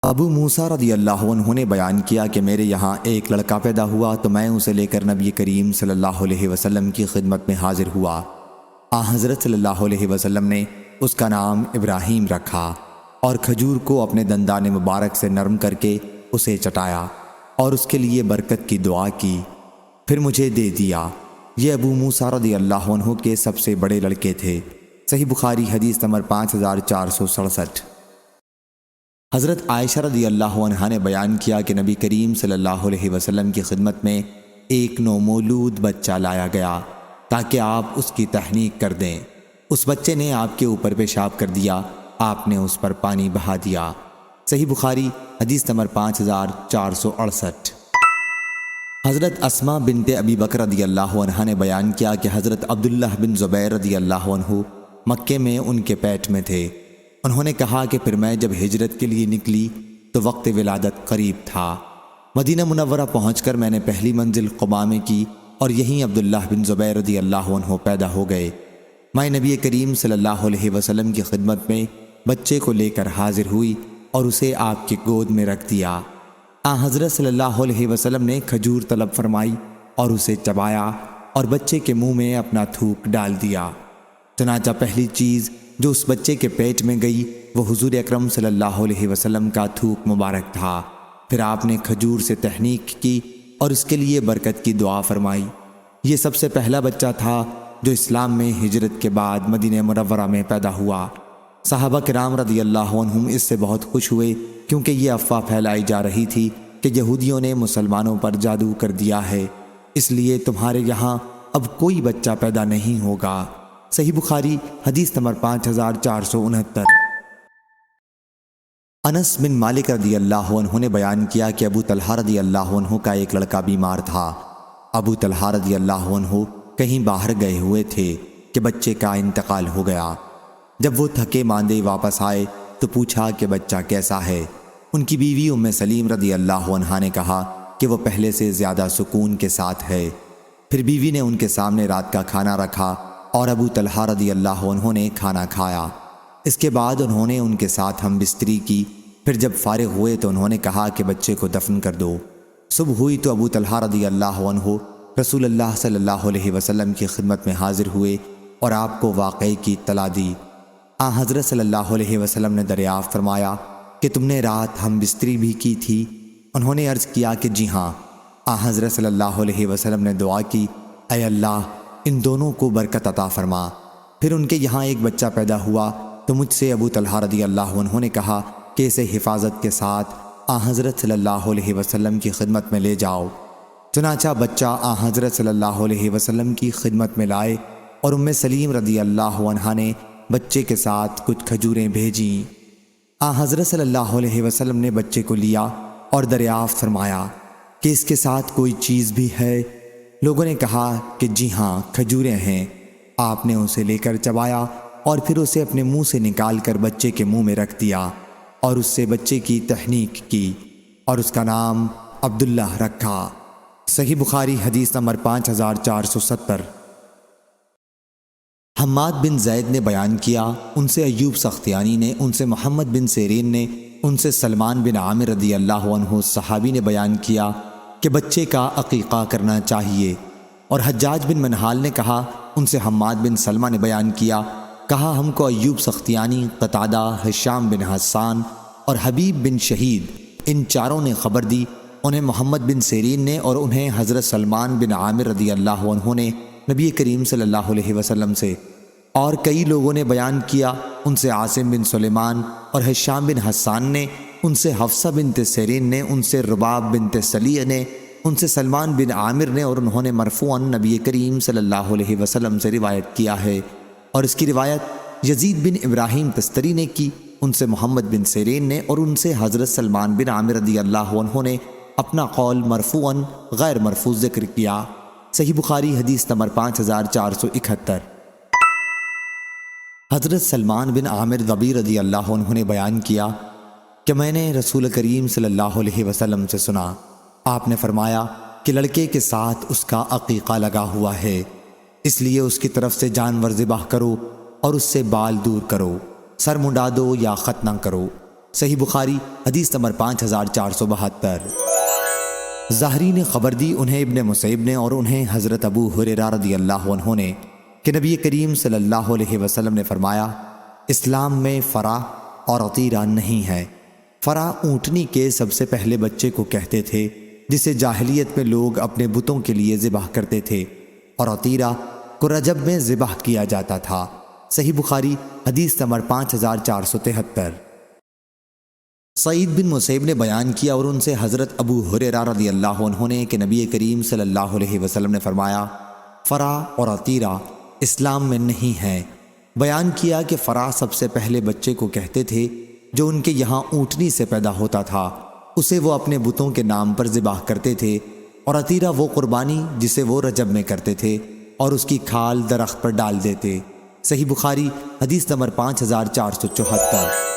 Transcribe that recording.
ابو موسیٰ رضی اللہ عنہ نے بیان کیا کہ میرے یہاں ایک لڑکا پیدا ہوا تو میں اسے لے کر نبی کریم صلی اللہ علیہ وسلم کی خدمت میں حاضر ہوا۔ حضرت صلی اللہ علیہ وسلم نے اس کا نام ابراہیم رکھا اور کھجور کو اپنے دندان مبارک سے نرم کر کے اسے چٹایا اور اس کے لیے برکت کی دعا کی، پھر مجھے دے دیا۔ یہ ابو موسیٰ رضی اللہ عنہ کے سب سے بڑے لڑکے تھے۔ صحیح بخاری حدیث نمبر 5467۔ حضرت عائشہ رضی اللہ عنہا نے بیان کیا کہ نبی کریم صلی اللہ علیہ وسلم کی خدمت میں ایک نومولود بچہ لایا گیا تاکہ آپ اس کی تحنیک کر دیں۔ اس بچے نے آپ کے اوپر پیشاب کر دیا، آپ نے اس پر پانی بہا دیا۔ صحیح بخاری حدیث نمبر 5468۔ حضرت اسماء بنت ابی بکر رضی اللہ عنہا نے بیان کیا کہ حضرت عبداللہ بن زبیر رضی اللہ عنہ مکے میں ان کے پیٹ میں تھے۔ انہوں نے کہا کہ پھر میں جب ہجرت کے لیے نکلی تو وقت ولادت قریب تھا۔ مدینہ منورہ پہنچ کر میں نے پہلی منزل قباء میں کی اور یہیں عبداللہ بن زبیر رضی اللہ عنہ پیدا ہو گئے۔ میں نبی کریم صلی اللہ علیہ وسلم کی خدمت میں بچے کو لے کر حاضر ہوئی اور اسے آپ کی گود میں رکھ دیا۔ حضرت صلی اللہ علیہ وسلم نے کھجور طلب فرمائی اور اسے چبایا اور بچے کے منہ میں اپنا تھوک ڈال دیا۔ چنانچہ پہلی چیز جو اس بچے کے پیٹ میں گئی وہ حضور اکرم صلی اللہ علیہ وسلم کا تھوک مبارک تھا۔ پھر آپ نے کھجور سے تحنیک کی اور اس کے لیے برکت کی دعا فرمائی۔ یہ سب سے پہلا بچہ تھا جو اسلام میں ہجرت کے بعد مدینہ منورہ میں پیدا ہوا۔ صحابہ کرام رضی اللہ عنہم اس سے بہت خوش ہوئے کیونکہ یہ افواہ پھیلائی جا رہی تھی کہ یہودیوں نے مسلمانوں پر جادو کر دیا ہے، اس لیے تمہارے یہاں اب کوئی بچہ پیدا نہیں ہوگا۔ صحیح بخاری حدیث نمبر 5469۔ انس بن مالک رضی اللہ عنہ نے بیان کیا کہ ابو طلحہ رضی اللہ عنہ کا ایک لڑکا بیمار تھا۔ ابو طلحہ رضی اللہ عنہ کہیں باہر گئے ہوئے تھے کہ بچے کا انتقال ہو گیا۔ جب وہ تھکے ماندے واپس آئے تو پوچھا کہ بچہ کیسا ہے۔ ان کی بیوی ام سلیم رضی اللہ عنہا نے کہا کہ وہ پہلے سے زیادہ سکون کے ساتھ ہے۔ پھر بیوی نے ان کے سامنے رات کا کھانا رکھا اور ابو طلحہ رضی اللہ عنہ نے کھانا کھایا۔ اس کے بعد انہوں نے ان کے ساتھ ہم بستری کی۔ پھر جب فارغ ہوئے تو انہوں نے کہا کہ بچے کو دفن کر دو۔ صبح ہوئی تو ابو طلحہ رضی اللہ عنہ رسول اللہ صلی اللہ علیہ وسلم کی خدمت میں حاضر ہوئے اور آپ کو واقعے کی اطلاع دی۔ حضرت صلی اللہ علیہ وسلم نے دریافت فرمایا کہ تم نے رات ہم بستری بھی کی تھی؟ انہوں نے عرض کیا کہ جی ہاں۔ حضرت صلی اللہ علیہ وسلم نے دعا کی، اے اللہ ان دونوں کو برکت عطا فرما۔ پھر ان کے یہاں ایک بچہ پیدا ہوا تو مجھ سے ابو طلحہ رضی اللہ عنہ نے کہا کہ اسے حفاظت کے ساتھ حضرت صلی اللہ علیہ وسلم کی خدمت میں لے جاؤ۔ چنانچہ بچہ حضرت صلی اللہ علیہ وسلم کی خدمت میں لائے اور ام سلیم رضی اللہ عنہا نے بچے کے ساتھ کچھ کھجوریں بھیجیں۔ حضرت صلی اللہ علیہ وسلم نے بچے کو لیا اور دریافت فرمایا کہ اس کے ساتھ کوئی چیز بھی ہے؟ لوگوں نے کہا کہ جی ہاں کھجوریں ہیں۔ آپ نے اسے لے کر چبایا اور پھر اسے اپنے منہ سے نکال کر بچے کے منہ میں رکھ دیا اور اس سے بچے کی تحنیک کی اور اس کا نام عبداللہ رکھا۔ صحیح بخاری حدیث نمبر 5470۔ حماد بن زید نے بیان کیا، ان سے ایوب سختیانی نے، ان سے محمد بن سیرین نے، ان سے سلمان بن عامر رضی اللہ عنہ صحابی نے بیان کیا کہ بچے کا عقیقہ کرنا چاہیے۔ اور حجاج بن منہال نے کہا، ان سے حماد بن سلمہ نے بیان کیا، کہا ہم کو ایوب سختیانی، قتادہ، ہشام بن حسان اور حبیب بن شہید ان چاروں نے خبر دی، انہیں محمد بن سیرین نے اور انہیں حضرت سلمان بن عامر رضی اللہ عنہ نے نبی کریم صلی اللہ علیہ وسلم سے، اور کئی لوگوں نے بیان کیا، ان سے عاصم بن سلیمان اور ہشام بن حسان نے، ان سے حفصہ بنت سیرین نے، ان سے رباب بنت سلیع نے، ان سے سلمان بن عامر نے، اور انہوں نے مرفوعاً نبی کریم صلی اللہ علیہ وسلم سے روایت کیا ہے۔ اور اس کی روایت یزید بن ابراہیم تستری نے کی، ان سے محمد بن سیرین نے، اور ان سے حضرت سلمان بن عامر رضی اللہ عنہ نے اپنا قول مرفوعاً غیر مرفوع ذکر کیا۔ صحیح بخاری حدیث نمبر 5471۔ حضرت سلمان بن عامر ضبی رضی اللہ عنہ نے بیان کیا کہ میں نے رسول کریم صلی اللہ علیہ وسلم سے سنا، آپ نے فرمایا کہ لڑکے کے ساتھ اس کا عقیقہ لگا ہوا ہے، اس لیے اس کی طرف سے جانور ذبح کرو اور اس سے بال دور کرو، سر منڈا دو یا ختنہ کرو۔ صحیح بخاری حدیث نمبر 5472۔ ظاہری نے خبر دی انہیں ابن مسیب نے اور انہیں حضرت ابو ہریرہ رضی اللہ عنہ نے کہ نبی کریم صلی اللہ علیہ وسلم نے فرمایا اسلام میں فرا اور عطیرہ نہیں ہے۔ فرا اونٹنی کے سب سے پہلے بچے کو کہتے تھے جسے جاہلیت میں لوگ اپنے بتوں کے لیے ذبح کرتے تھے، اور عطیرہ کو رجب میں ذبح کیا جاتا تھا۔ صحیح بخاری حدیث نمبر 5473۔ سعید بن مسیب نے بیان کیا اور ان سے حضرت ابو ہریرہ رضی اللہ عنہ نے کہ نبی کریم صلی اللہ علیہ وسلم نے فرمایا فرا اور عطیرہ اسلام میں نہیں ہے۔ بیان کیا کہ فرا سب سے پہلے بچے کو کہتے تھے جو ان کے یہاں اونٹنی سے پیدا ہوتا تھا، اسے وہ اپنے بتوں کے نام پر ذبح کرتے تھے، اور عطیرہ وہ قربانی جسے وہ رجب میں کرتے تھے اور اس کی کھال درخت پر ڈال دیتے۔ صحیح بخاری حدیث نمبر 5474۔